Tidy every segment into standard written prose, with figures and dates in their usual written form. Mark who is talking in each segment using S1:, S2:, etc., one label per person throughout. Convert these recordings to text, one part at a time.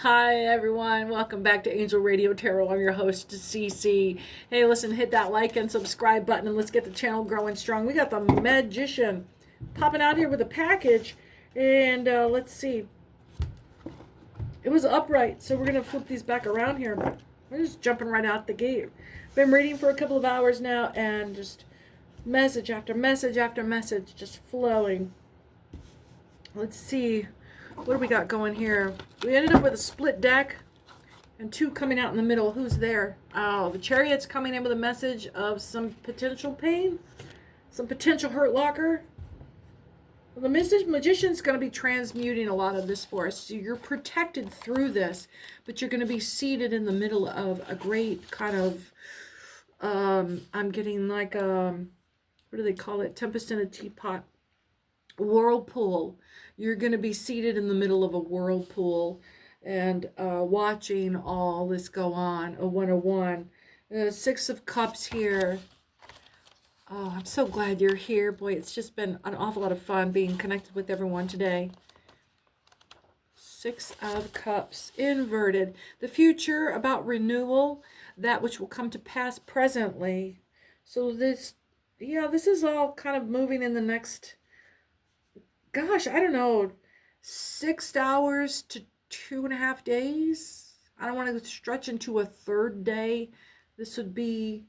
S1: Hi, everyone. Welcome back to Angel Radio Tarot. I'm your host, CC. Hey, listen, hit that like and subscribe button and let's get the channel growing strong. We got the Magician popping out here with a package. And let's see. It was upright, so we're going to flip these back around here. We're just jumping right out the gate. Been reading for a couple of hours now and just message after message after message just flowing. Let's see. What do we got going here? We ended up with a split deck and two coming out in the middle. Who's there? Oh, the Chariot's coming in with a message of some potential pain, some potential hurt locker. Well, the Magician's going to be transmuting a lot of this for us. So you're protected through this, but you're going to be seated in the middle of a great kind of, I'm getting like, what do they call it? Tempest in a teapot. Whirlpool. You're going to be seated in the middle of a whirlpool and watching all this go on. A 101. Six of Cups here. Oh, I'm so glad you're here. Boy, it's just been an awful lot of fun being connected with everyone today. Six of Cups. Inverted. The future about renewal. That which will come to pass presently. So this is all kind of moving in the next, gosh, I don't know, 6 hours to 2.5 days. I don't want to stretch into a third day. This would be,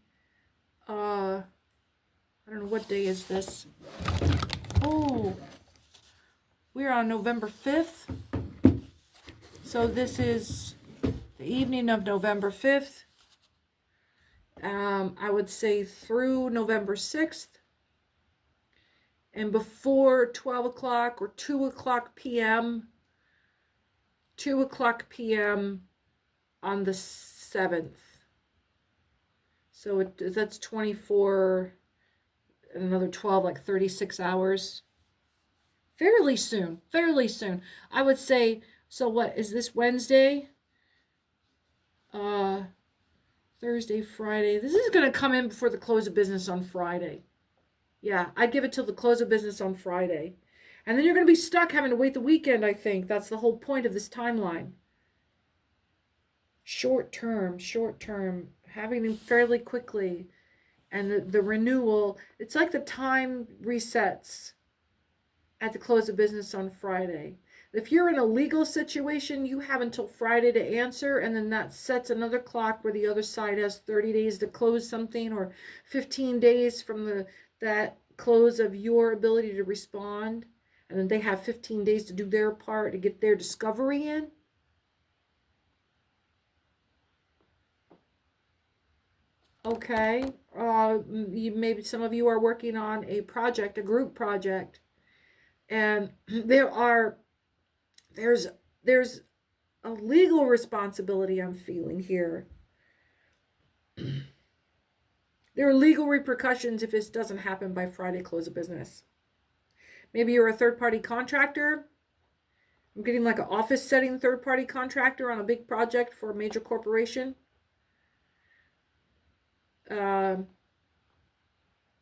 S1: I don't know, what day is this? Oh, we're on November 5th. So this is the evening of November 5th. I would say through November 6th. And before 12 o'clock or 2 o'clock p.m., 2 o'clock p.m. on the 7th. So that's 24, and another 12, like 36 hours. Fairly soon, fairly soon. I would say, so what, is this Wednesday? Thursday, Friday. This is going to come in before the close of business on Friday. Yeah, I'd give it till the close of business on Friday. And then you're going to be stuck having to wait the weekend, I think. That's the whole point of this timeline. Short term, having fairly quickly. And the renewal, it's like the time resets at the close of business on Friday. If you're in a legal situation, you have until Friday to answer, and then that sets another clock where the other side has 30 days to close something, or 15 days from that close of your ability to respond. And then they have 15 days to do their part to get their discovery in. Okay. Maybe some of you are working on a project, a group project, and there's a legal responsibility I'm feeling here. There are legal repercussions if this doesn't happen by Friday close of business. Maybe you're a third-party contractor. I'm getting like an office setting third-party contractor on a big project for a major corporation. Yeah,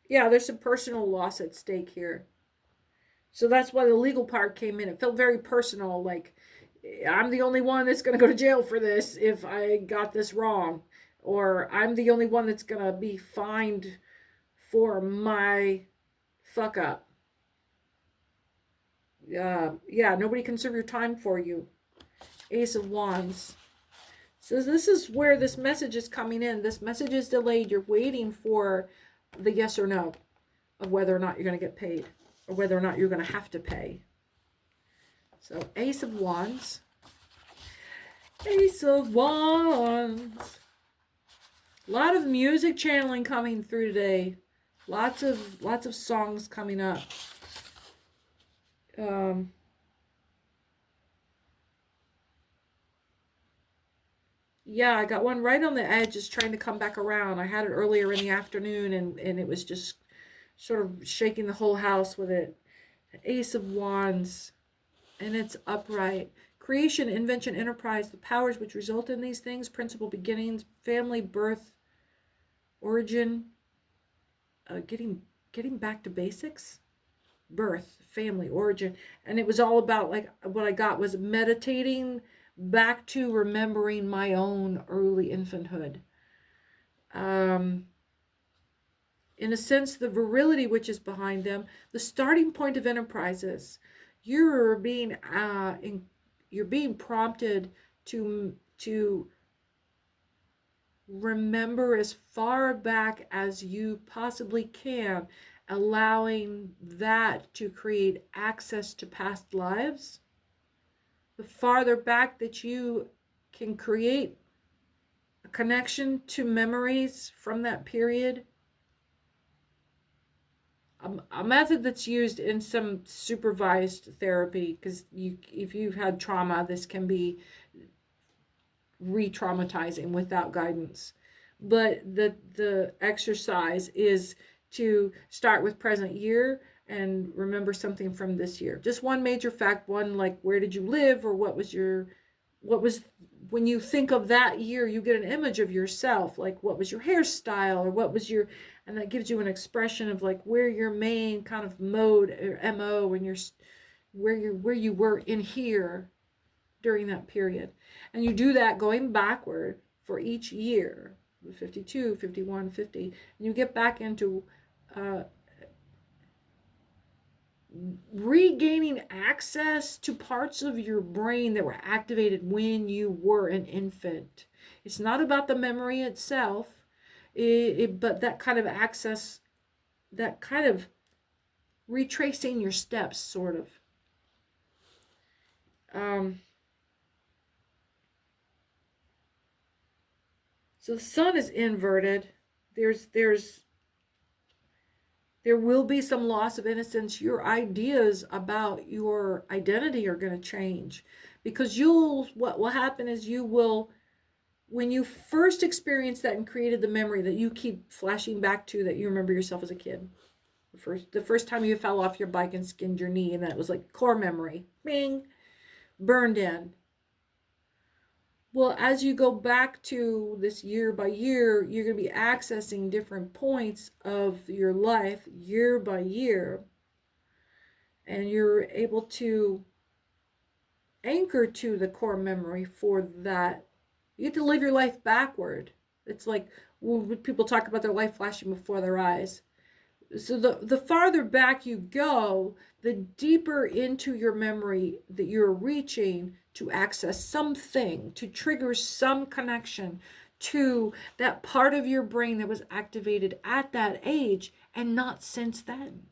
S1: there's some personal loss at stake here. So that's why the legal part came in. It felt very personal, like I'm the only one that's going to go to jail for this if I got this wrong. Or I'm the only one that's going to be fined for my fuck up. Yeah, nobody can serve your time for you. Ace of Wands. So this is where this message is coming in. This message is delayed. You're waiting for the yes or no of whether or not you're going to get paid, or whether or not you're going to have to pay. So Ace of Wands. Ace of Wands. A lot of music channeling coming through today. Lots of songs coming up. Yeah, I got one right on the edge, just trying to come back around. I had it earlier in the afternoon, and it was just sort of shaking the whole house with it. Ace of Wands, and it's upright. Creation, invention, enterprise, the powers which result in these things, principal beginnings, family, birth, origin, getting back to basics, birth, family, origin. And it was all about, like, what I got was meditating, back to remembering my own early infanthood. In a sense, the virility which is behind them, the starting point of enterprises. You're being you're being prompted to remember as far back as you possibly can, allowing that to create access to past lives. The farther back that you can create a connection to memories from that period. A method that's used in some supervised therapy, because if you've had trauma, this can be re-traumatizing without guidance. But the exercise is to start with present year and remember something from this year. Just one major fact, one like where did you live, or what was when you think of that year, you get an image of yourself, like what was your hairstyle, or what was your, and that gives you an expression of like where your main kind of mode or MO when you're where you were in here during that period. And you do that going backward for each year, 52, 51, 50, and you get back into regaining access to parts of your brain that were activated when you were an infant. It's not about the memory itself, but that kind of access, that kind of retracing your steps, sort of. So the sun is inverted. There will be some loss of innocence. Your ideas about your identity are going to change, because what will happen is you will, when you first experienced that and created the memory that you keep flashing back to, that you remember yourself as a kid, the first time you fell off your bike and skinned your knee, and that was like core memory, bing, burned in. Well, as you go back to this year by year, you're going to be accessing different points of your life year by year. And you're able to anchor to the core memory for that. You get to live your life backward. It's like when people talk about their life flashing before their eyes. So the farther back you go, the deeper into your memory that you're reaching to access something, to trigger some connection to that part of your brain that was activated at that age and not since then.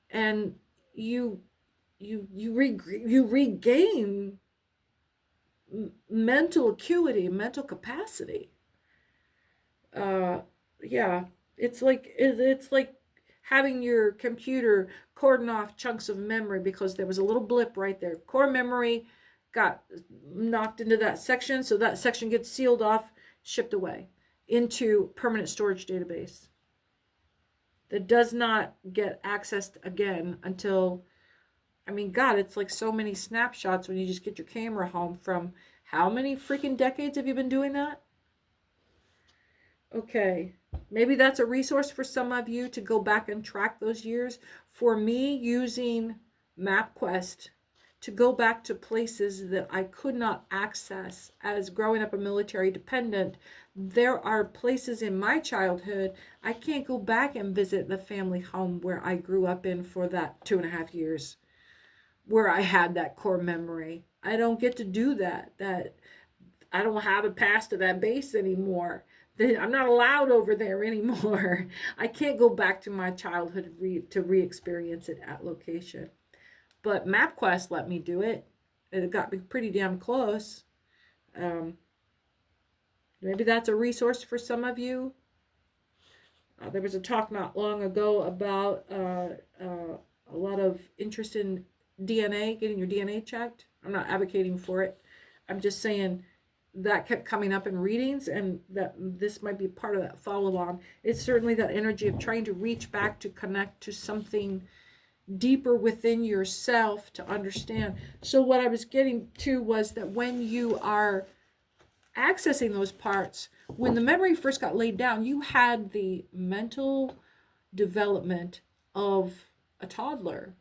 S1: And you regain mental acuity, mental capacity. Yeah. It's like having your computer cordon off chunks of memory because there was a little blip right there. Core memory got knocked into that section, so that section gets sealed off, shipped away into permanent storage database that does not get accessed again until, I mean, God, it's like so many snapshots when you just get your camera home from how many freaking decades have you been doing that? Okay, maybe that's a resource for some of you to go back and track those years. For me, using MapQuest to go back to places that I could not access as growing up a military dependent, there are places in my childhood I can't go back and visit the family home where I grew up in for that 2.5 years, where I had that core memory. I don't get to do that. That I don't have a pass to that base anymore. I'm not allowed over there anymore. I can't go back to my childhood to re-experience it at location. But MapQuest let me do it. It got me pretty damn close. Maybe that's a resource for some of you. There was a talk not long ago about a lot of interest in DNA, getting your DNA checked. I'm not advocating for it. I'm just saying that kept coming up in readings, and that this might be part of that follow-on. It's certainly that energy of trying to reach back to connect to something deeper within yourself to understand. So what I was getting to was that when you are accessing those parts, when the memory first got laid down, you had the mental development of a toddler.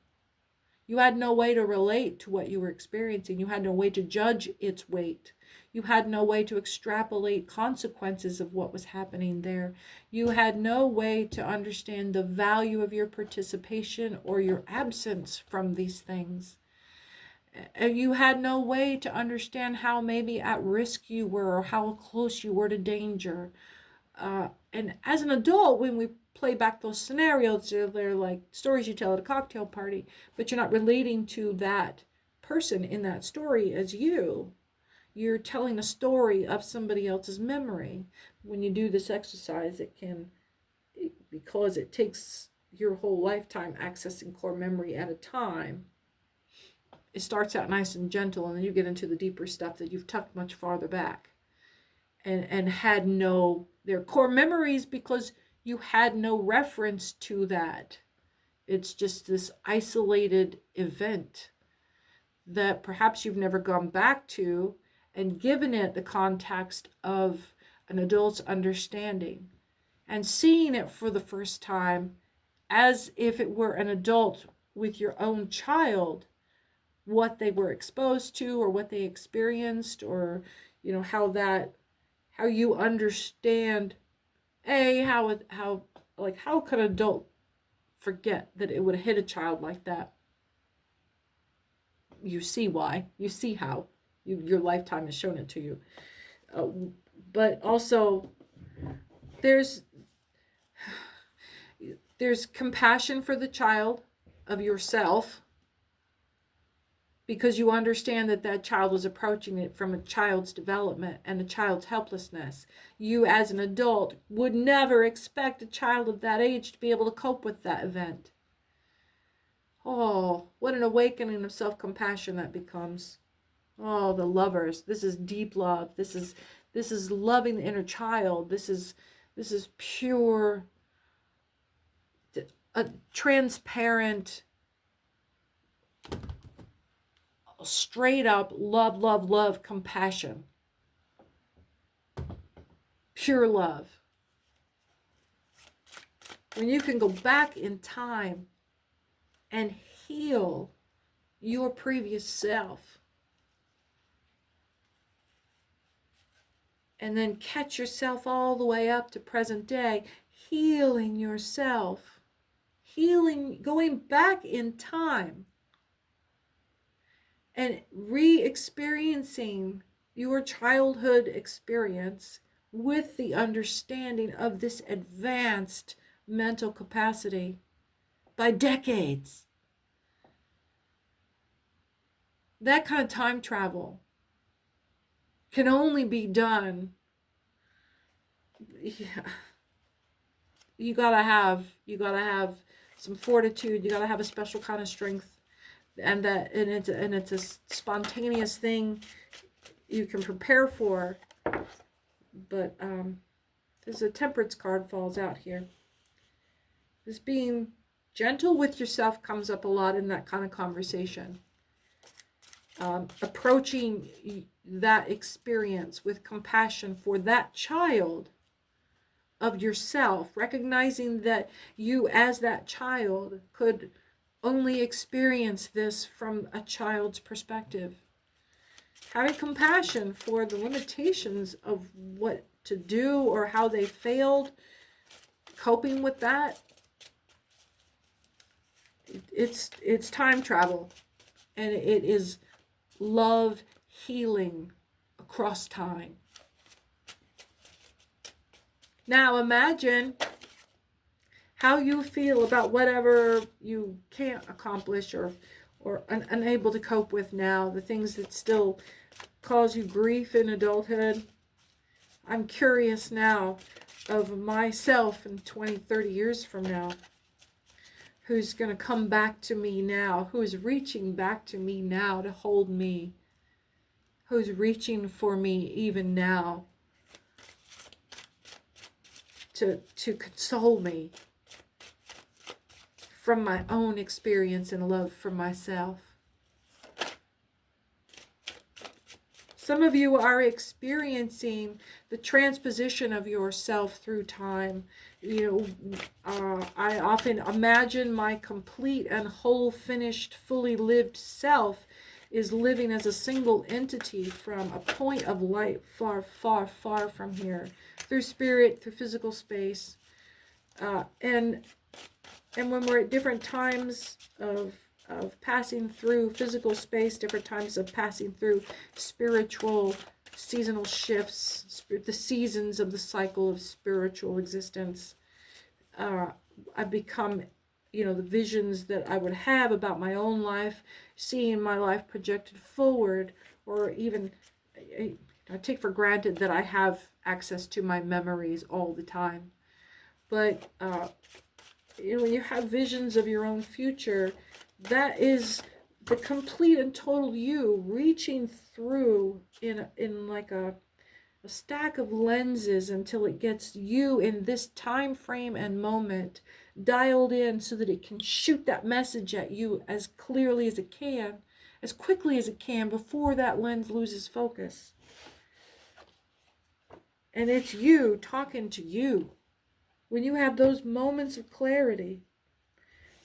S1: You had no way to relate to what you were experiencing. You had no way to judge its weight. You had no way to extrapolate consequences of what was happening there. You had no way to understand the value of your participation or your absence from these things. You had no way to understand how maybe at risk you were or how close you were to danger. And as an adult, when we play back those scenarios, they're like stories you tell at a cocktail party, but you're not relating to that person in that story as you. You're telling a story of somebody else's memory. When you do this exercise, because it takes your whole lifetime accessing core memory at a time, it starts out nice and gentle, and then you get into the deeper stuff that you've tucked much farther back and had no, their core memories, because you had no reference to that. It's just this isolated event that perhaps you've never gone back to and given it the context of an adult's understanding and seeing it for the first time as if it were an adult with your own child, what they were exposed to or what they experienced, or how you understand how could an adult forget that it would hit a child like that. You see why. You see how. Your lifetime has shown it to you. But also, there's compassion for the child of yourself, because you understand that child was approaching it from a child's development and a child's helplessness. You, as an adult, would never expect a child of that age to be able to cope with that event. Oh, what an awakening of self-compassion that becomes. Oh, the lovers. This is deep love. This is loving the inner child. This is pure, a transparent, straight up love, compassion. Pure love. When you can go back in time and heal your previous self, and then catch yourself all the way up to present day, healing yourself, going back in time and re-experiencing your childhood experience with the understanding of this advanced mental capacity by decades. That kind of time travel can only be done. You gotta have some fortitude. You gotta have a special kind of strength, and it's a spontaneous thing you can prepare for. But there's a temperance card falls out here. This being gentle with yourself comes up a lot in that kind of conversation. Approaching that experience with compassion for that child of yourself, recognizing that you as that child could only experience this from a child's perspective. Having compassion for the limitations of what to do or how they failed, coping with that. It's time travel, and it is love healing across time. Now imagine how you feel about whatever you can't accomplish or unable to cope with now, the things that still cause you grief in adulthood. I'm curious now of myself in 20, 30 years from now, who's going to come back to me now, who is reaching back to me now to hold me, who's reaching for me even now to console me from my own experience and love for myself. some of you are experiencing the transposition of yourself through time. I often imagine my complete and whole, finished, fully lived self is living as a single entity from a point of light far, far, far from here, through spirit, through physical space. And when we're at different times of passing through physical space, different times of passing through spiritual seasonal shifts, the seasons of the cycle of spiritual existence, I become, the visions that I would have about my own life, seeing my life projected forward, or even I take for granted that I have access to my memories all the time. But when you have visions of your own future, that is the complete and total you reaching through in like a stack of lenses until it gets you in this time frame and moment dialed in so that it can shoot that message at you as clearly as it can, as quickly as it can, before that lens loses focus. And it's you talking to you. When you have those moments of clarity,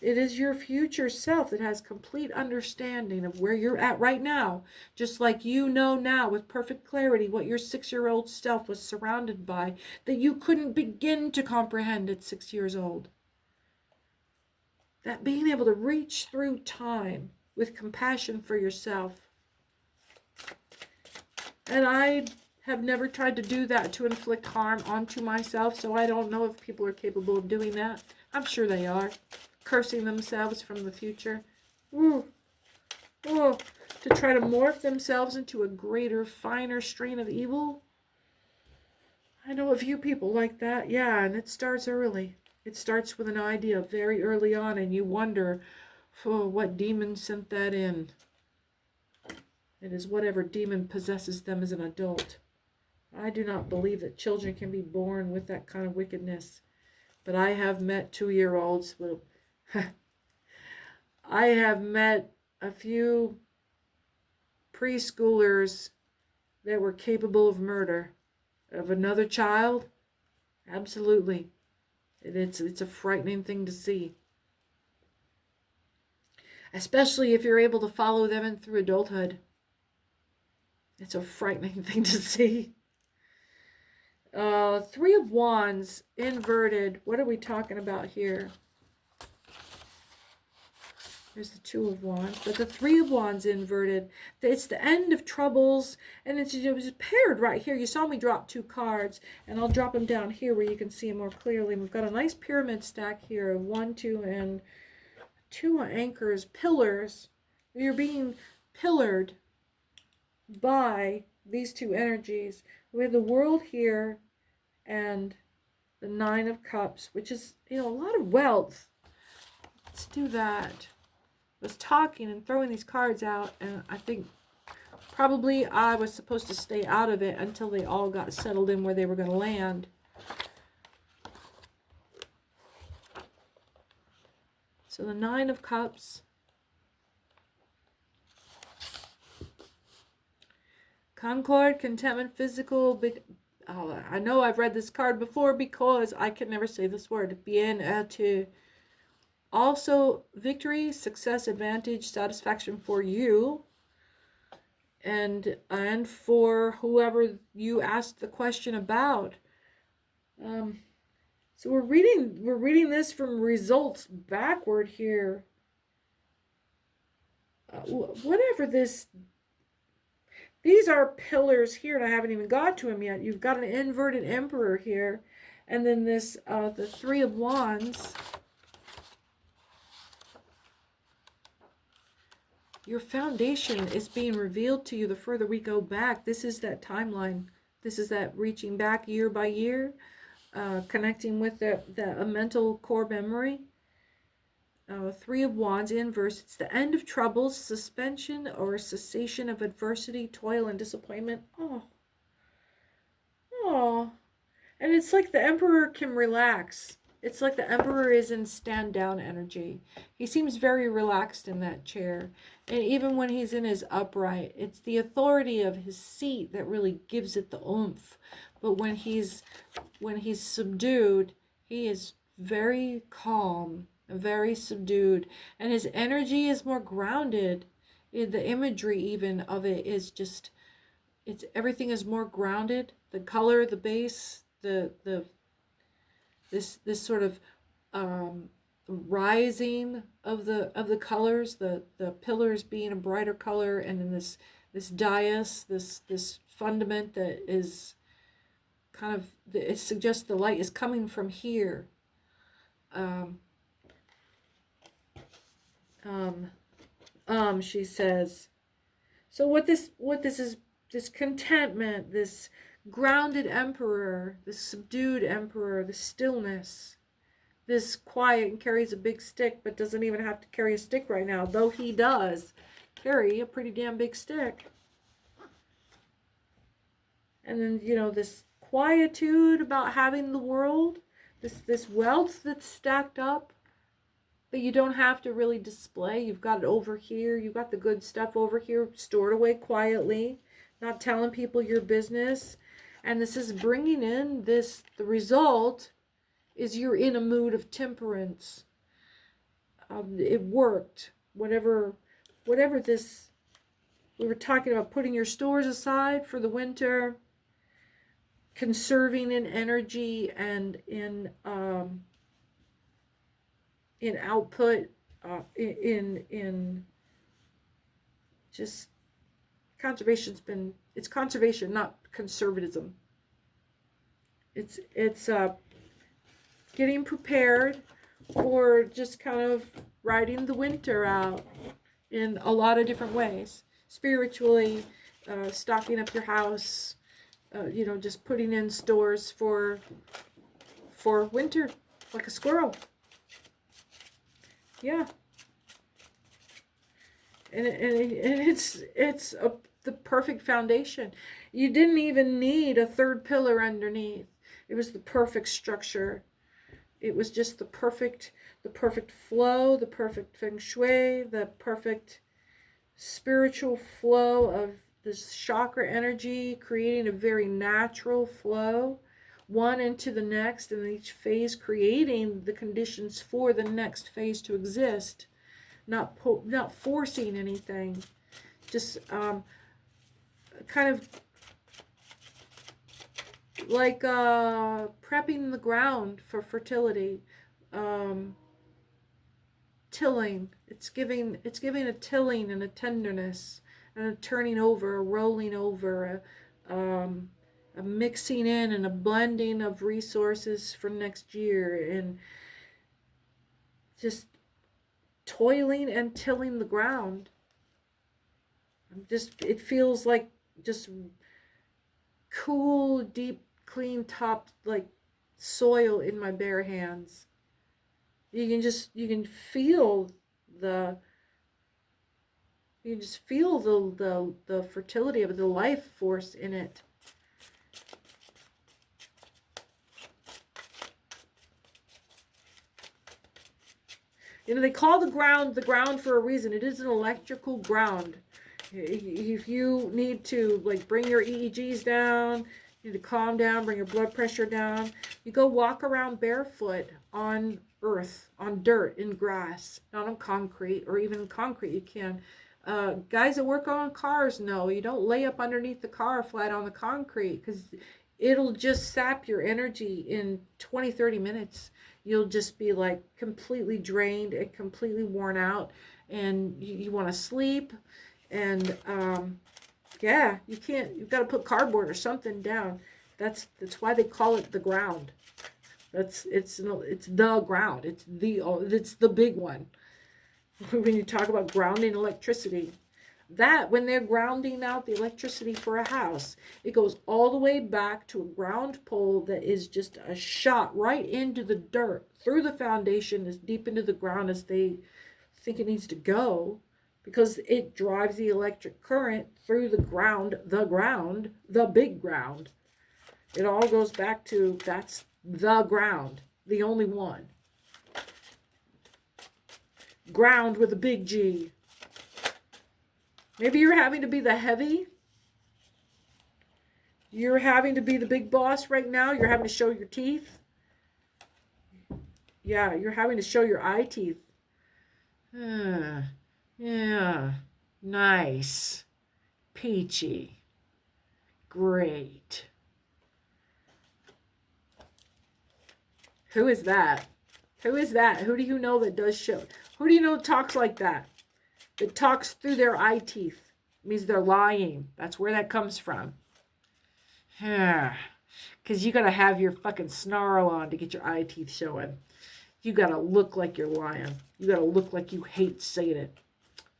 S1: it is your future self that has complete understanding of where you're at right now. Just like you know now with perfect clarity what your 6-year-old self was surrounded by that you couldn't begin to comprehend at 6 years old. That being able to reach through time with compassion for yourself. And I have never tried to do that to inflict harm onto myself, so I don't know if people are capable of doing that. I'm sure they are. Cursing themselves from the future. Ooh. Oh, to try to morph themselves into a greater, finer strain of evil. I know a few people like that, yeah, and it starts early. It starts with an idea very early on, and you wonder, what demon sent that in? It is whatever demon possesses them as an adult. I do not believe that children can be born with that kind of wickedness. But I have met 2-year-olds. I have met a few preschoolers that were capable of murder. Of another child? Absolutely. It's a frightening thing to see. Especially if you're able to follow them in through adulthood. It's a frightening thing to see. 3 of Wands, inverted. What are we talking about here? There's the 2 of Wands, but the 3 of Wands inverted. It's the end of troubles, and it was paired right here. You saw me drop 2 cards, and I'll drop them down here where you can see them more clearly. We've got a nice pyramid stack here of 1, 2, and 2 anchors, pillars. You're being pillared by these 2 energies. We have the World here and the 9 of Cups, which is, a lot of wealth. Let's do that. I was talking and throwing these cards out, and I think probably I was supposed to stay out of it until they all got settled in where they were going to land. So the 9 of Cups. Concord, contentment, physical. I know I've read this card before because I can never say this word. Bien-être. Also, victory, success, advantage, satisfaction for you. And for whoever you asked the question about. So we're reading this from results backward here. Whatever this. These are pillars here, and I haven't even got to them yet. You've got an inverted emperor here, and then this the 3 of Wands. Your foundation is being revealed to you the further we go back. This is that timeline. This is that reaching back year by year, connecting with a mental core memory. 3 of Wands inverse. It's the end of troubles, suspension or cessation of adversity, toil, and disappointment. Oh. And it's like the Emperor can relax. It's like the Emperor is in stand down energy. He seems very relaxed in that chair. And even when he's in his upright, it's the authority of his seat that really gives it the oomph. But when he's subdued, he is very calm, very subdued, and his energy is more grounded. The imagery even of it is just, it's everything is more grounded. The color, the base, this sort of rising of the colors, the pillars being a brighter color, and then this dais, this fundament that is kind of, it suggests the light is coming from here. She says. So what this is, this contentment, this grounded emperor, this subdued emperor, the stillness, this quiet, and carries a big stick, but doesn't even have to carry a stick right now, though he does carry a pretty damn big stick. And then, you know, this quietude about having the world, this wealth that's stacked up, but you don't have to really display. You've got it over here. You've got the good stuff over here stored away quietly, not telling people your business. And this is bringing in this, the result is you're in a mood of temperance. It worked. Whatever this, we were talking about putting your stores aside for the winter, conserving in energy and in output, in just conservation's been, it's conservation, not conservatism. It's getting prepared for just kind of riding the winter out in a lot of different ways. Spiritually, stocking up your house, you know, just putting in stores for winter, like a squirrel. Yeah. And it's the perfect foundation. You didn't even need a third pillar underneath. It was the perfect structure. It was just the perfect flow, the perfect feng shui, the perfect spiritual flow of this chakra energy, creating a very natural flow, one into the next, and each phase creating the conditions for the next phase to exist, not forcing anything, just kind of like prepping the ground for fertility, tilling. It's giving a tilling and a tenderness and a turning over, a rolling over, a mixing in and a blending of resources for next year, and just toiling and tilling the ground. It feels like just cool, deep, clean top, like soil in my bare hands. You can feel the fertility of it, the life force in it. You know, they call the ground for a reason. It is an electrical ground. If you need to, like, bring your EEGs down, you need to calm down, bring your blood pressure down, you go walk around barefoot on earth, on dirt, in grass, not on concrete, or even in concrete you can. Guys that work on cars know you don't lay up underneath the car flat on the concrete, because it'll just sap your energy in 20-30 minutes. You'll just be like completely drained and completely worn out, and you want to sleep. And yeah, you've got to put cardboard or something down. That's why they call it the ground. It's the ground. It's the big one. When you talk about grounding electricity, that when they're grounding out the electricity for a house, it goes all the way back to a ground pole that is just a shot right into the dirt, through the foundation, as deep into the ground as they think it needs to go, because it drives the electric current through the ground, the big ground. It all goes back to, that's the ground. the only one. Ground with a big G. Maybe you're having to be the heavy. You're having to be the big boss right now. You're having to show your teeth. Yeah, you're having to show your eye teeth. Yeah. Nice. Peachy. Great. Who is that? Who is that? Who do you know that does show? Who do you know talks like that? That talks through their eye teeth. It means they're lying. That's where that comes from. Because you got to have your fucking snarl on to get your eye teeth showing. You got to look like you're lying. You got to look like you hate saying it.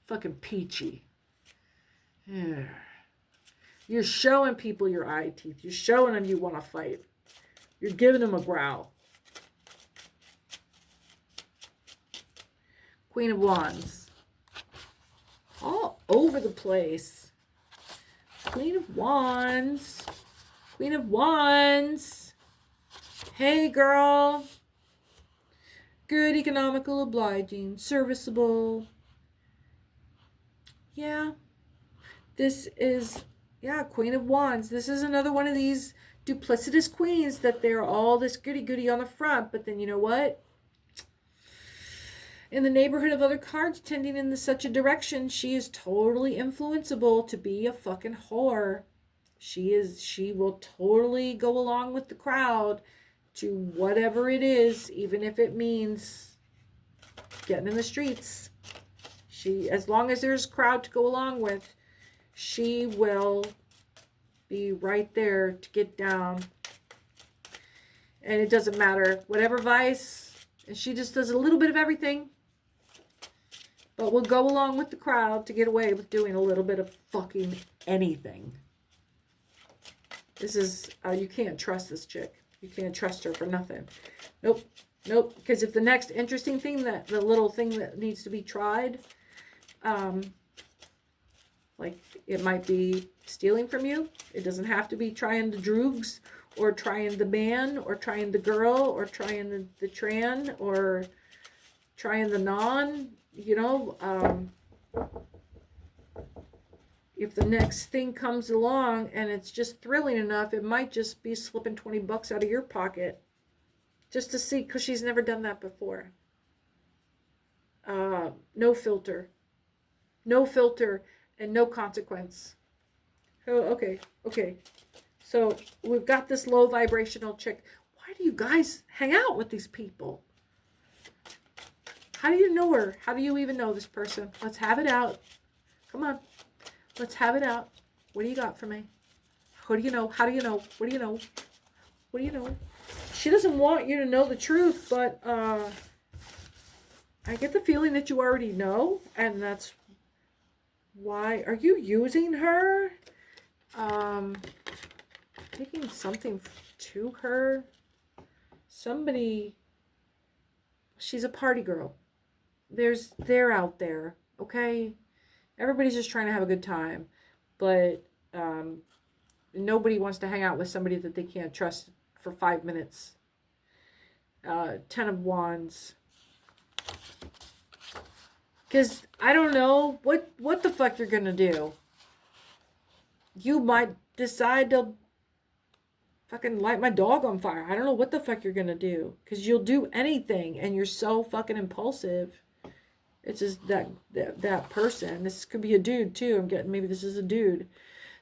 S1: Fucking peachy. You're showing people your eye teeth. You're showing them you want to fight. You're giving them a growl. Queen of Wands. All over the place. Queen of Wands. Queen of Wands. Hey, girl. Good, economical, obliging, serviceable. Yeah. This is, Queen of Wands. This is another one of these duplicitous queens that they're all this goody-goody on the front, but then you know what? In the neighborhood of other cards tending in such a direction, she is totally influenceable to be a fucking whore. She will totally go along with the crowd to whatever it is, even if it means getting in the streets. As long as there's a crowd to go along with, she will be right there to get down. And it doesn't matter. Whatever vice, and she just does a little bit of everything. But we'll go along with the crowd to get away with doing a little bit of fucking anything. This is, you can't trust this chick. You can't trust her for nothing. Nope. Because if the next interesting thing, the little thing that needs to be tried, like it might be stealing from you. It doesn't have to be trying the droogs or trying the man or trying the girl or trying the tran or trying the non. If the next thing comes along and it's just thrilling enough, it might just be slipping $20 out of your pocket just to see, because she's never done that before. No filter and no consequence. Oh, okay. So we've got this low vibrational chick. Why do you guys hang out with these people? How do you know her? How do you even know this person? Let's have it out. Come on. Let's have it out. What do you got for me? Who do you know? How do you know? What do you know? What do you know? She doesn't want you to know the truth, but I get the feeling that you already know, and that's why. Are you using her? Taking something to her? Somebody. She's a party girl. They're out there, okay? Everybody's just trying to have a good time, but nobody wants to hang out with somebody that they can't trust for 5 minutes. 10 of Wands. Because I don't know what the fuck you're gonna do. You might decide to fucking light my dog on fire. I don't know what the fuck you're gonna do, because you'll do anything, and you're so fucking impulsive. It's just that person. This could be a dude too. I'm getting, maybe this is a dude.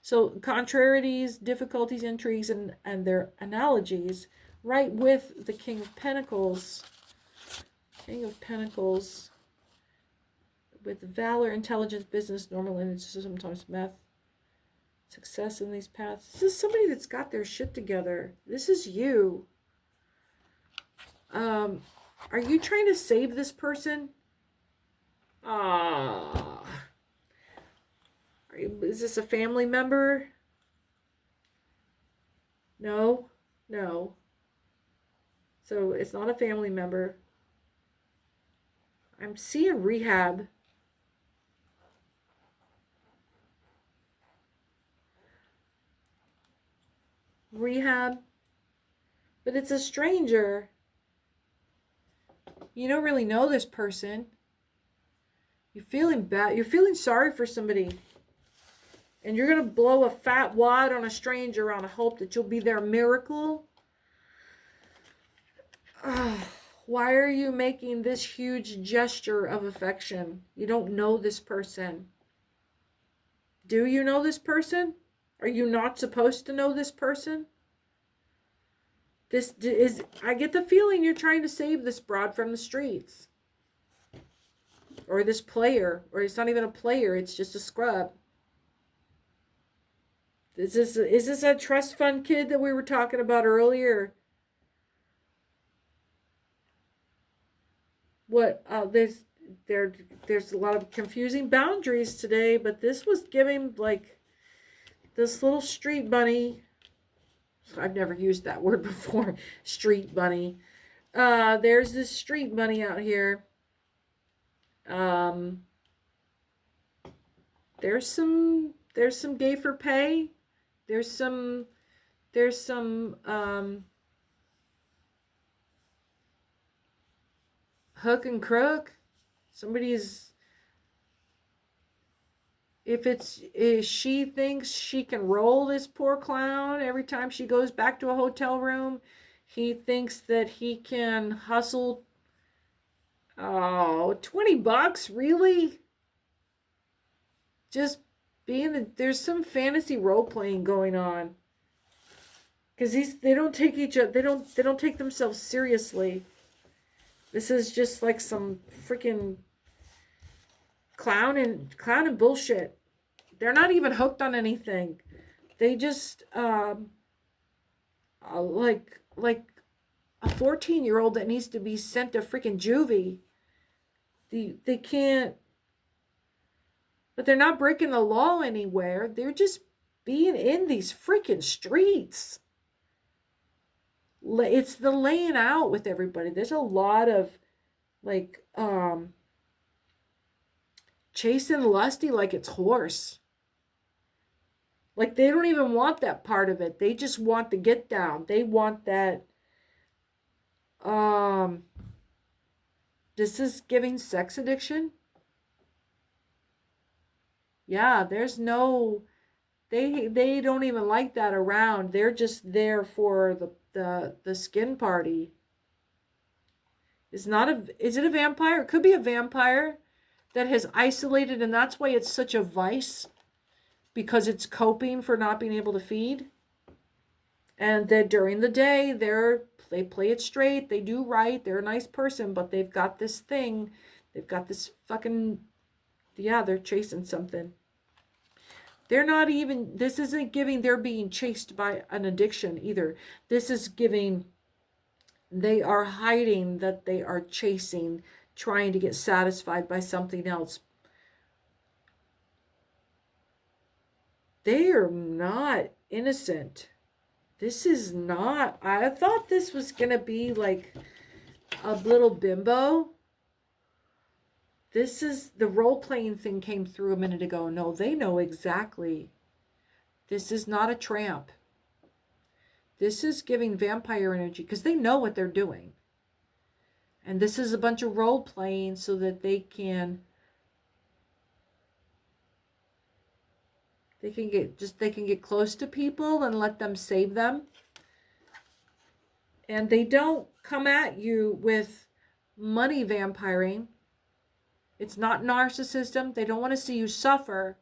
S1: So contrarieties, difficulties, intrigues, and their analogies, right with the King of Pentacles. King of Pentacles with valor, intelligence, business, normal, and sometimes math. Success in these paths. This is somebody that's got their shit together. This is you. Are you trying to save this person? Is this a family member? No. So it's not a family member. I'm seeing rehab. But it's a stranger. You don't really know this person. You're feeling bad. You're feeling sorry for somebody. And you're going to blow a fat wad on a stranger on a hope that you'll be their miracle. Why are you making this huge gesture of affection? You don't know this person. Do you know this person? Are you not supposed to know this person? I get the feeling you're trying to save this broad from the streets. Or this player. Or it's not even a player, it's just a scrub. Is this a trust fund kid that we were talking about earlier? What there's a lot of confusing boundaries today, but this was giving like this little street bunny. I've never used that word before. Street bunny. There's this street bunny out here. There's some gay for pay. There's some hook and crook. If she thinks she can roll this poor clown every time she goes back to a hotel room, he thinks that he can hustle. Oh, $20, really? Just there's some fantasy role playing going on. Because they don't take they don't take themselves seriously. This is just like some freaking clown and bullshit. They're not even hooked on anything. They just like a 14-year-old that needs to be sent to freaking juvie. They can't. But they're not breaking the law anywhere. They're just being in these freaking streets. It's the laying out with everybody. There's a lot of like chasing lusty like it's horse. Like they don't even want that part of it. They just want the get down. They want that this is giving sex addiction. Yeah, there's no they don't even like that around. They're just there for the skin party. Is it a vampire? It could be a vampire that has isolated, and that's why it's such a vice, because it's coping for not being able to feed. And that during the day they play it straight, they do right, they're a nice person, but they've got this thing, they've got this fucking they're chasing something. This isn't giving they're being chased by an addiction either. This is giving they are hiding that they are chasing, trying to get satisfied by something else. They are not innocent. This is not, I thought this was going to be like a little bimbo. This is, the role-playing thing came through a minute ago. No, they know exactly. This is not a tramp. This is giving vampire energy because they know what they're doing. And this is a bunch of role-playing so that they can get close to people and let them save them. And they don't come at you with money vampiring. It's not narcissism. They don't want to see you suffer.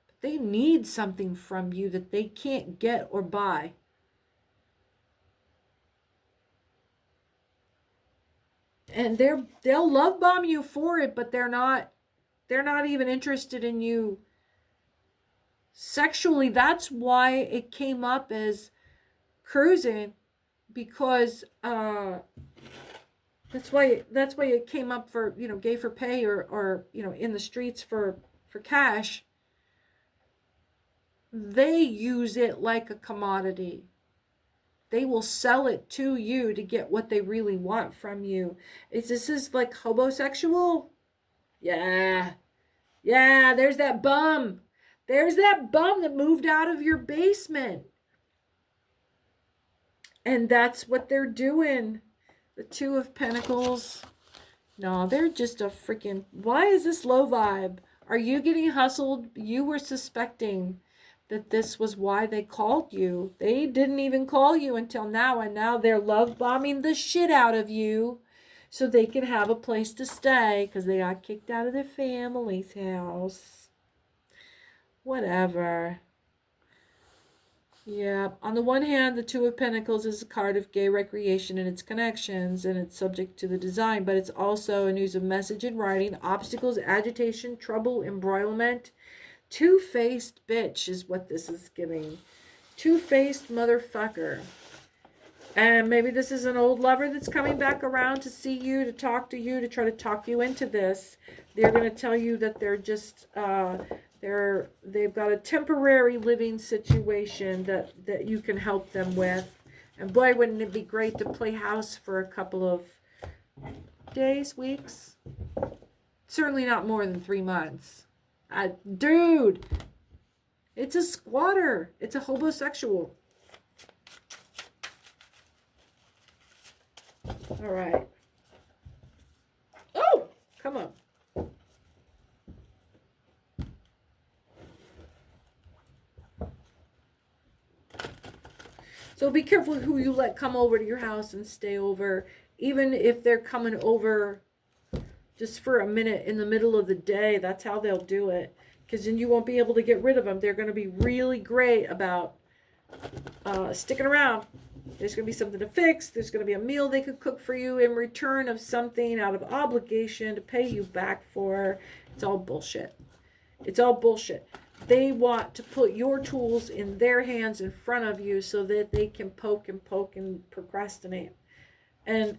S1: But they need something from you that they can't get or buy. And they'll love bomb you for it, but they're not even interested in you sexually. That's why it came up as cruising, because that's why it came up for, gay for pay or in the streets for cash. They use it like a commodity. They will sell it to you to get what they really want from you. This is like homosexual? Yeah. Yeah, there's that bum. There's that bum that moved out of your basement. And that's what they're doing. The Two of Pentacles. No, they're just a freaking... Why is this low vibe? Are you getting hustled? You were suspecting that this was why they called you. They didn't even call you until now, and now they're love bombing the shit out of you so they can have a place to stay because they got kicked out of their family's house. Whatever. Yeah. On the one hand, the Two of Pentacles is a card of gay recreation and its connections, and it's subject to the design, but it's also a news of message in writing, obstacles, agitation, trouble, embroilment. Two-faced bitch is what this is giving. Two-faced motherfucker. And maybe this is an old lover that's coming back around to see you, to talk to you, to try to talk you into this. They're going to tell you that they're just... they've got a temporary living situation that you can help them with. And boy, wouldn't it be great to play house for a couple of days, weeks? Certainly not more than 3 months. Dude, it's a squatter. It's a homosexual. All right. Oh, come on. So be careful who you let come over to your house and stay over. Even if they're coming over just for a minute in the middle of the day, that's how they'll do it. Because then you won't be able to get rid of them. They're going to be really great about sticking around. There's going to be something to fix. There's going to be a meal they could cook for you in return of something out of obligation to pay you back for. It's all bullshit. It's all bullshit. They want to put your tools in their hands in front of you so that they can poke and procrastinate. And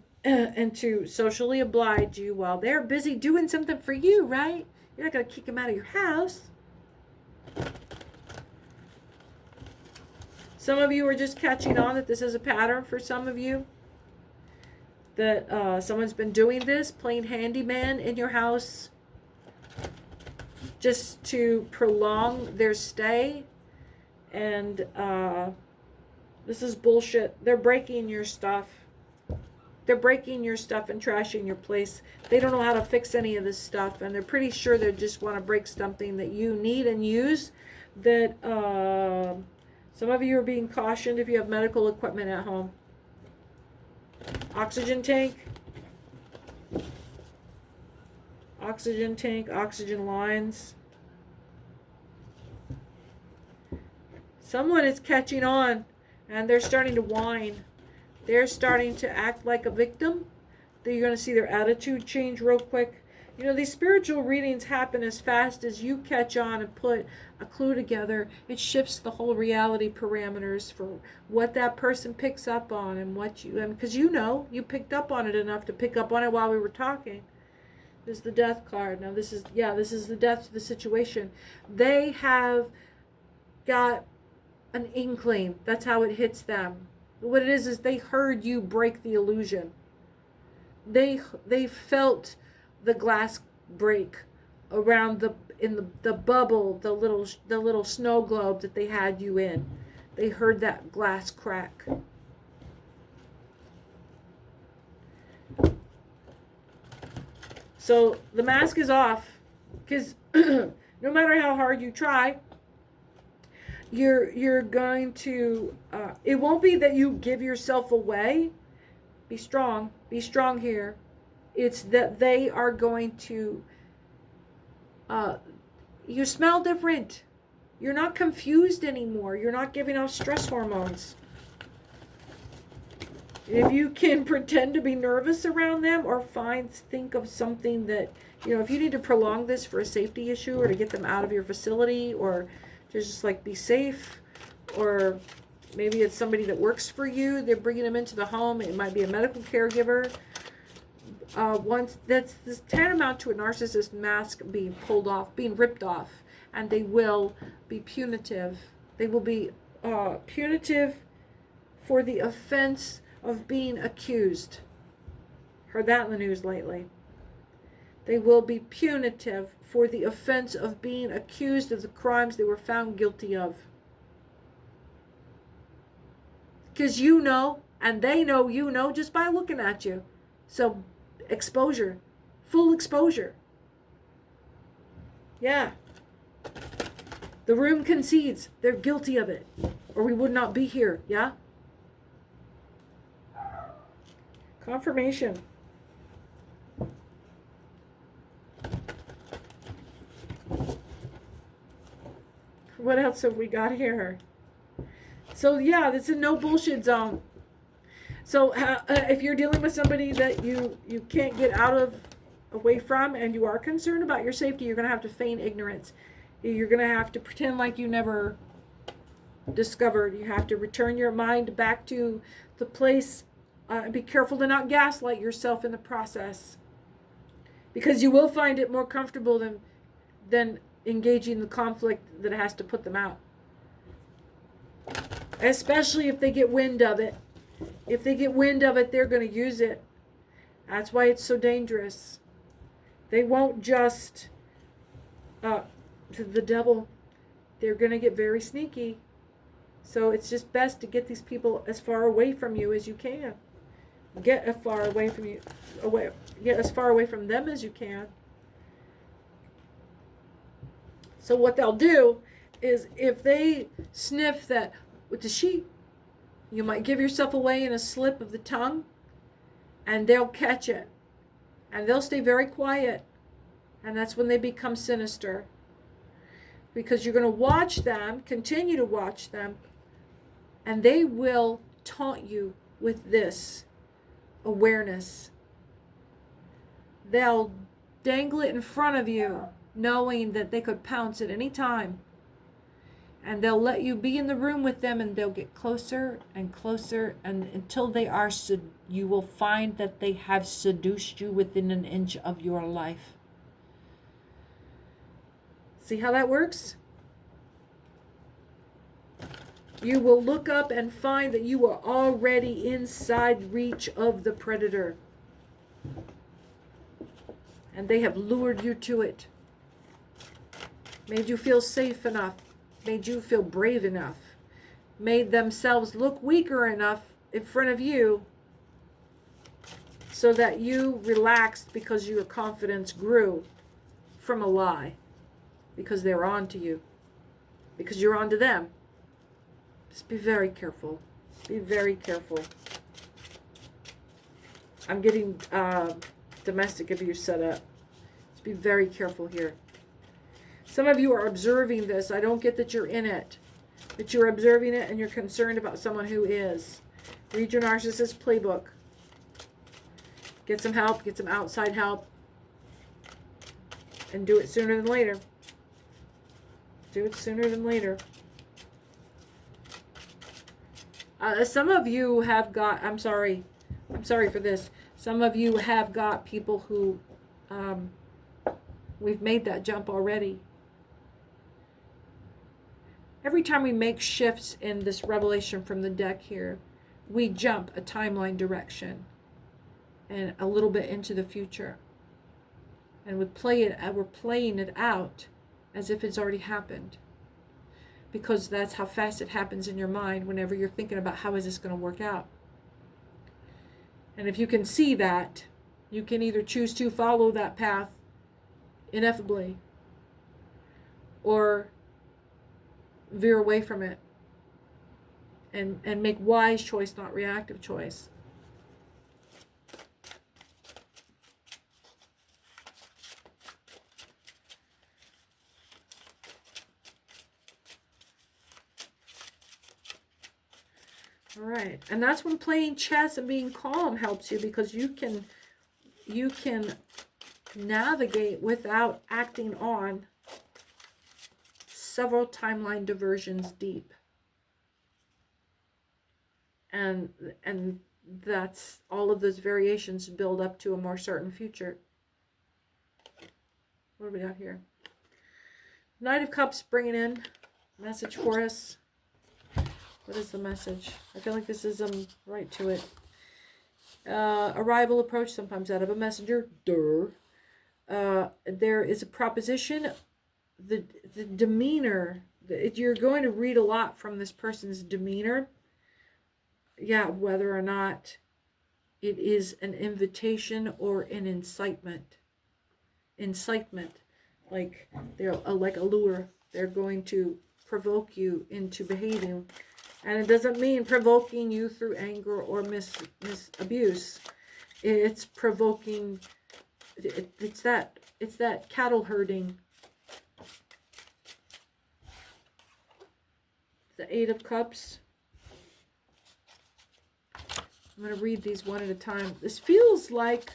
S1: to socially oblige you while they're busy doing something for you, right? You're not going to kick them out of your house. Some of you are just catching on that this is a pattern for some of you. That someone's been doing this, playing handyman in your house just to prolong their stay. And this is bullshit. They're breaking your stuff. They're breaking your stuff and trashing your place. They don't know how to fix any of this stuff, and they're pretty sure they just want to break something that you need and use. That some of you are being cautioned if you have medical equipment at home. Oxygen tank, oxygen lines. Someone is catching on, and they're starting to whine. They're starting to act like a victim. You're going to see their attitude change real quick. You know, these spiritual readings happen as fast as you catch on and put a clue together. It shifts the whole reality parameters for what that person picks up on and what you... because you know, you picked up on it enough to pick up on it while we were talking. This is the death card. Now this is the death of the situation. They have got an inkling. That's how it hits them. What it is they heard you break the illusion. They felt the glass break around the bubble, the little snow globe that they had you in. They heard that glass crack. So the mask is off, because no matter how hard you try, you're going to, it won't be that you give yourself away. Be strong here. It's that they are going to, you smell different. You're not confused anymore. You're not giving off stress hormones. If you can pretend to be nervous around them, or think of something that, if you need to prolong this for a safety issue or to get them out of your facility, or to just like be safe, or maybe it's somebody that works for you, they're bringing them into the home. It might be a medical caregiver. Once that's this tantamount to a narcissist mask being pulled off, being ripped off, and they will be punitive. They will be punitive for the offense of being accused. Heard that in the news lately. They will be punitive for the offense of being accused of the crimes they were found guilty of. Because and they know just by looking at you. So, exposure. Full exposure. Yeah. The room concedes they're guilty of it, or we would not be here. Yeah? Confirmation. What else have we got here? So yeah, it's a no bullshit zone. So if you're dealing with somebody that you can't get away from, and you are concerned about your safety, you're going to have to feign ignorance. You're going to have to pretend like you never discovered. You have to return your mind back to the place. Be careful to not gaslight yourself in the process, because you will find it more comfortable than engaging the conflict that has to put them out. Especially if they get wind of it. If they get wind of it, they're going to use it. That's why it's so dangerous. They won't just, the devil, they're going to get very sneaky. So it's just best to get these people as far away from you as you can. Get as far away from them as you can. So what they'll do is, if they sniff that with the sheep, you might give yourself away in a slip of the tongue, and they'll catch it. And they'll stay very quiet. And that's when they become sinister. Because you're going to watch them, continue to watch them, and they will taunt you with this awareness. They'll dangle it in front of you, knowing that they could pounce at any time. And they'll let you be in the room with them, and they'll get closer and closer, and until they are, you will find that they have seduced you within an inch of your life. See how that works? You will look up and find that you are already inside reach of the predator. And they have lured you to it. Made you feel safe enough. Made you feel brave enough. Made themselves look weaker enough in front of you so that you relaxed because your confidence grew from a lie. Because they're on to you. Because you're on to them. Just be very careful. Be very careful. I'm getting domestic abuse set up. Just be very careful here. Some of you are observing this. I don't get that you're in it. But you're observing it, and you're concerned about someone who is. Read your narcissist playbook. Get some help. Get some outside help. And do it sooner than later. Do it sooner than later. Some of you have got, I'm sorry for this. Some of you have got people who, we've made that jump already. Every time we make shifts in this revelation from the deck here, we jump a timeline direction and a little bit into the future. And we're playing it out as if it's already happened. Because that's how fast it happens in your mind whenever you're thinking about how is this going to work out. And if you can see that, you can either choose to follow that path ineffably or veer away from it and make wise choice, not reactive choice. All right, and that's when playing chess and being calm helps you, because you can navigate without acting on several timeline diversions deep. And that's all of those variations build up to a more certain future. What do we got here? Knight of Cups bringing in message for us. What is the message? I feel like this is right to it. Arrival, approach, sometimes out of a messenger. There is a proposition. The demeanor. You're going to read a lot from this person's demeanor. Yeah, whether or not it is an invitation or an incitement. incitement, like they're like a lure. They're going to provoke you into behaving, and it doesn't mean provoking you through anger or abuse. It's provoking. It's that cattle herding. The Eight of Cups. I'm going to read these one at a time. This feels like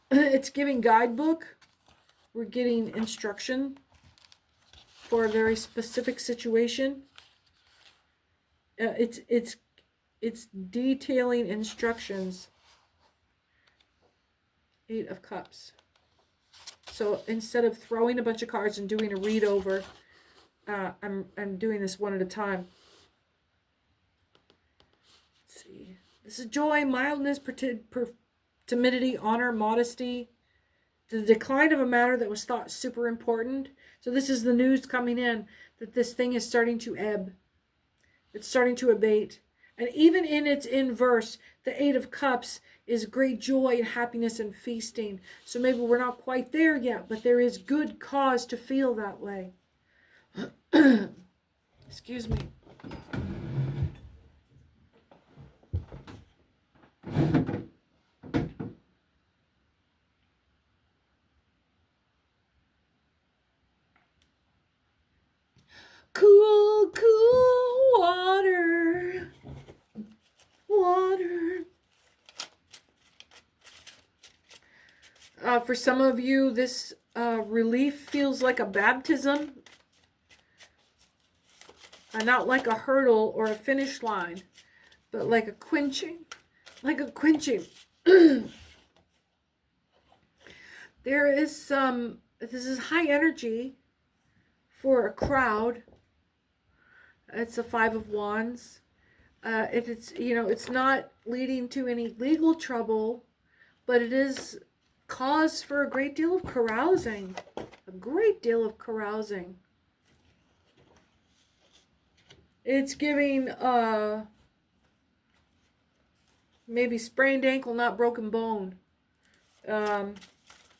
S1: it's giving guidebook. We're getting instruction for a very specific situation. It's detailing instructions. Eight of Cups. So instead of throwing a bunch of cards and doing a read over, I'm doing this one at a time. Let's see. This is joy, mildness, timidity, honor, modesty. The decline of a matter that was thought super important. So this is the news coming in that this thing is starting to ebb. It's starting to abate. And even in its inverse, the Eight of Cups is great joy and happiness and feasting. So maybe we're not quite there yet, but there is good cause to feel that way. Excuse me. Cool, cool water. Water. For some of you, this relief feels like a baptism. Not like a hurdle or a finish line, but like a quenching. Like a quenching. There is some, this is high energy for a crowd. It's a Five of Wands. It's, it's not leading to any legal trouble, but it is cause for a great deal of carousing. A great deal of carousing. It's giving maybe sprained ankle, not broken bone.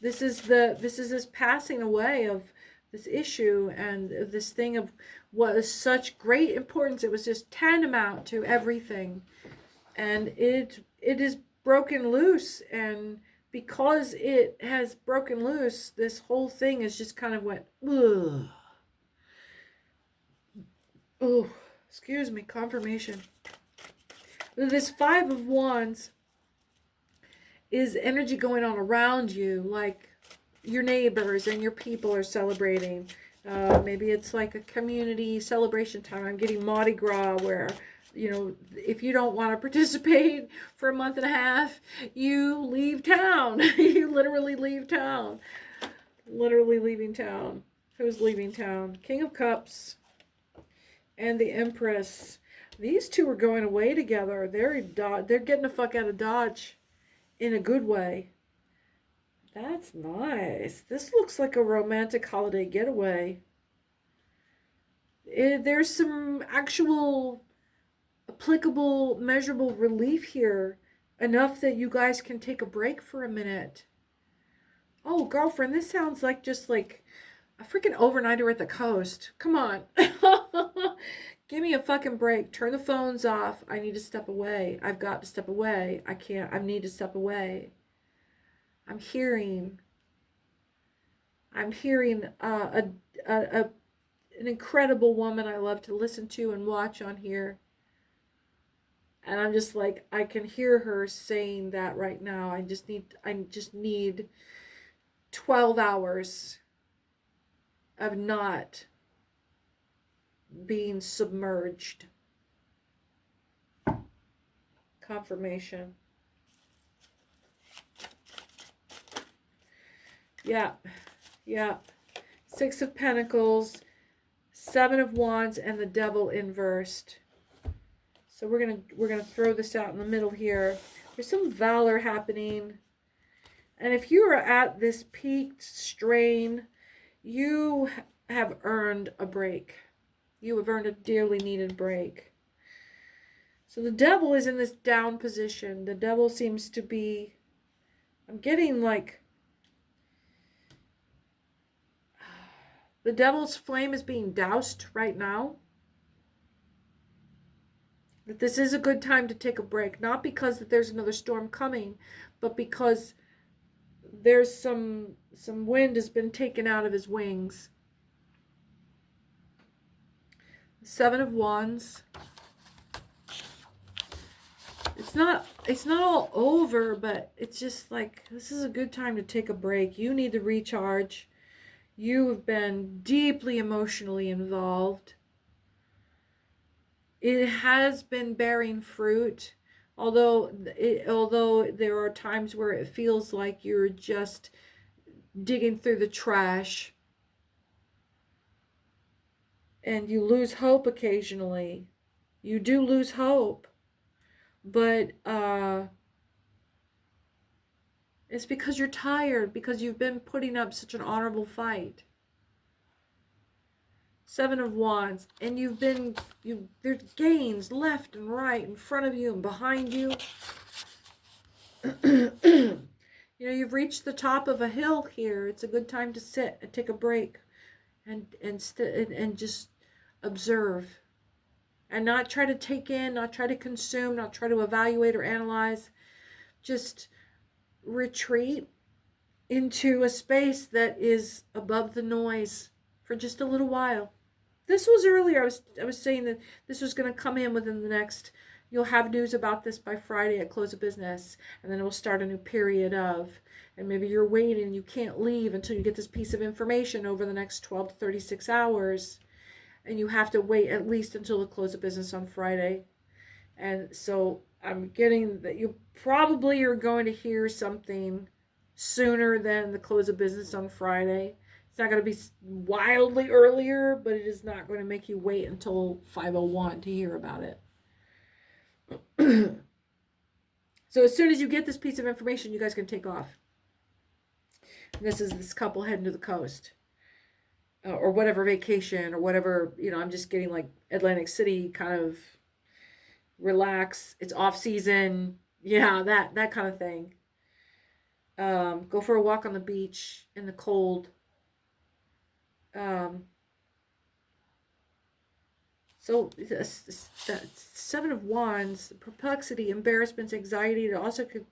S1: This is this passing away of this issue and this thing of what is such great importance. It was just tantamount to everything, and it is broken loose. And because it has broken loose, this whole thing is just kind of went, ugh. Oh, excuse me, confirmation. This Five of Wands is energy going on around you, like your neighbors and your people are celebrating. Maybe it's like a community celebration time. I'm getting Mardi Gras where, if you don't want to participate for a month and a half, you leave town. You literally leave town. Literally leaving town. Who's leaving town? King of Cups and the Empress. These two are going away together. They're getting the fuck out of Dodge in a good way. That's nice. This looks like a romantic holiday getaway. There's some actual applicable, measurable relief here. Enough that you guys can take a break for a minute. Oh, girlfriend, this sounds like just like a freaking overnighter at the coast. Come on. Give me a fucking break. Turn the phones off. I need to step away. I've got to step away. I need to step away. I'm hearing an incredible woman I love to listen to and watch on here. And I'm just like, I can hear her saying that right now. I just need 12 hours of not being submerged. Confirmation. Yeah. Six of Pentacles, Seven of Wands, and the Devil inversed. So we're gonna throw this out in the middle here. There's some valor happening. And if you are at this peaked strain, you have earned a break. You have earned a dearly needed break. So the Devil is in this down position. The Devil seems to be, I'm getting like The devil's flame is being doused right now. That this is a good time to take a break. Not because that there's another storm coming, but because there's some wind has been taken out of his wings. Seven of Wands. It's not all over, but it's just like, this is a good time to take a break. You need to recharge. You have been deeply emotionally involved. It has been bearing fruit, although there are times where it feels like you're just digging through the trash and you lose hope occasionally. You do lose hope, but it's because you're tired, because you've been putting up such an honorable fight. Seven of Wands, and there's gains left and right, in front of you and behind you. You know, you've reached the top of a hill here. It's a good time to sit and take a break and just observe. And not try to take in, not try to consume, not try to evaluate or analyze. Just retreat into a space that is above the noise for just a little while. This was earlier. I was saying that this was going to come in within the next, you'll have news about this by Friday at close of business, and then it will start a new period of, and maybe you're waiting, you can't leave until you get this piece of information over the next 12 to 36 hours, and you have to wait at least until the close of business on Friday. And so I'm getting that you probably are going to hear something sooner than the close of business on Friday. It's not going to be wildly earlier, but it is not going to make you wait until 5:01 to hear about it. So as soon as you get this piece of information, you guys can take off. And this is this couple heading to the coast. Or whatever vacation, or whatever, you know, I'm just getting like Atlantic City kind of relax. It's off season. Yeah, that kind of thing. Go for a walk on the beach in the cold. So that Seven of Wands, perplexity, embarrassments, anxiety, it also could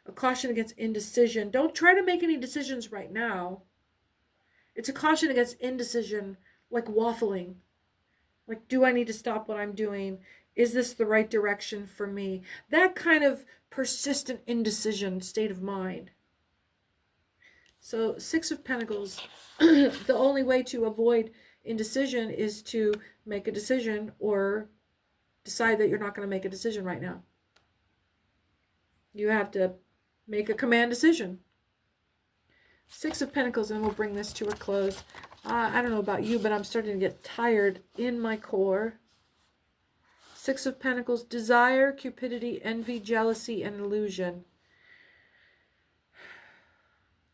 S1: a caution against indecision. Don't try to make any decisions right now. It's a caution against indecision, like waffling. Like, do I need to stop what I'm doing? Is this the right direction for me? That kind of persistent indecision state of mind. So Six of Pentacles, the only way to avoid indecision is to make a decision or decide that you're not going to make a decision right now. You have to make a command decision. Six of Pentacles, and we'll bring this to a close. I don't know about you, but I'm starting to get tired in my core. Six of Pentacles, desire, cupidity, envy, jealousy, and illusion.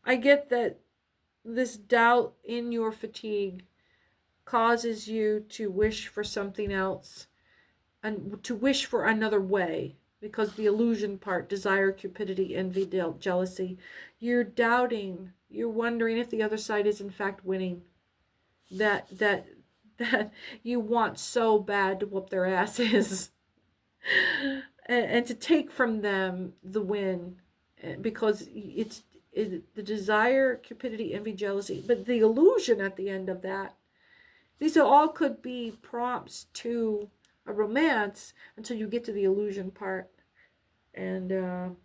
S1: I get that this doubt in your fatigue causes you to wish for something else and to wish for another way, because the illusion part, desire, cupidity, envy, jealousy, you're doubting, you're wondering if the other side is in fact winning, that you want so bad to whoop their asses and to take from them the win, because it's the desire, cupidity, envy, jealousy, but the illusion at the end of that. These all could be prompts to a romance until you get to the illusion part. And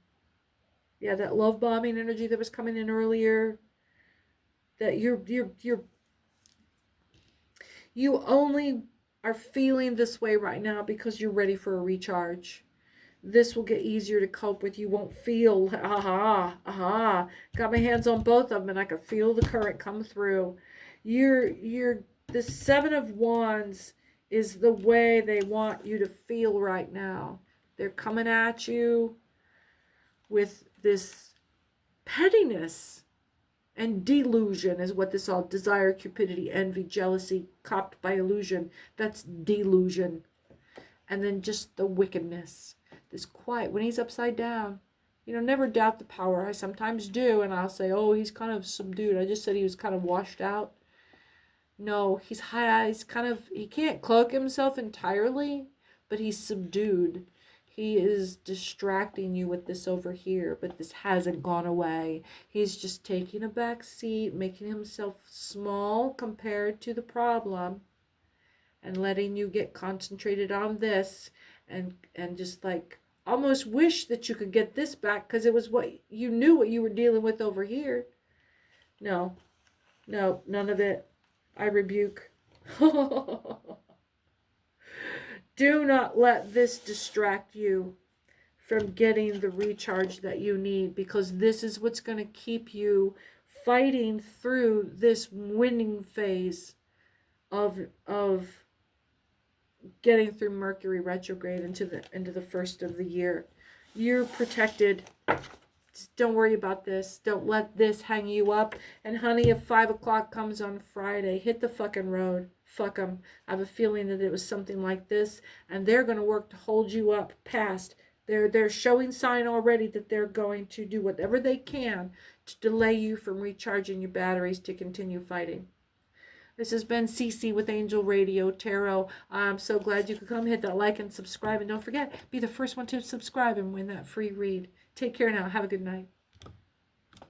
S1: yeah, that love bombing energy that was coming in earlier, that you only are feeling this way right now because you're ready for a recharge. This will get easier to cope with. You won't feel, got my hands on both of them and I can feel the current come through. The Seven of Wands is the way they want you to feel right now. They're coming at you with this pettiness and delusion is what this all, desire, cupidity, envy, jealousy, copped by illusion. That's delusion. And then just the wickedness. This quiet, when he's upside down, you know, never doubt the power. I sometimes do, and I'll say, oh, he's kind of subdued. I just said he was kind of washed out. No, he's high. He's kind of, he can't cloak himself entirely, but he's subdued. He is distracting you with this over here, but this hasn't gone away. He's just taking a back seat, making himself small compared to the problem, and letting you get concentrated on this, and just like almost wish that you could get this back because it was what you knew what you were dealing with over here. No, no, none of it. I rebuke. Do not let this distract you from getting the recharge that you need, because this is what's going to keep you fighting through this winning phase of getting through Mercury retrograde into the first of the year. You're protected. Just don't worry about this. Don't let this hang you up. And honey, if 5 o'clock comes on Friday, hit the fucking road. Fuck them. I have a feeling that it was something like this, and they're going to work to hold you up past. They're showing sign already that they're going to do whatever they can to delay you from recharging your batteries to continue fighting. This has been CC with Angel Radio Tarot. I'm so glad you could come. Hit that like and subscribe. And don't forget, be the first one to subscribe and win that free read. Take care now. Have a good night.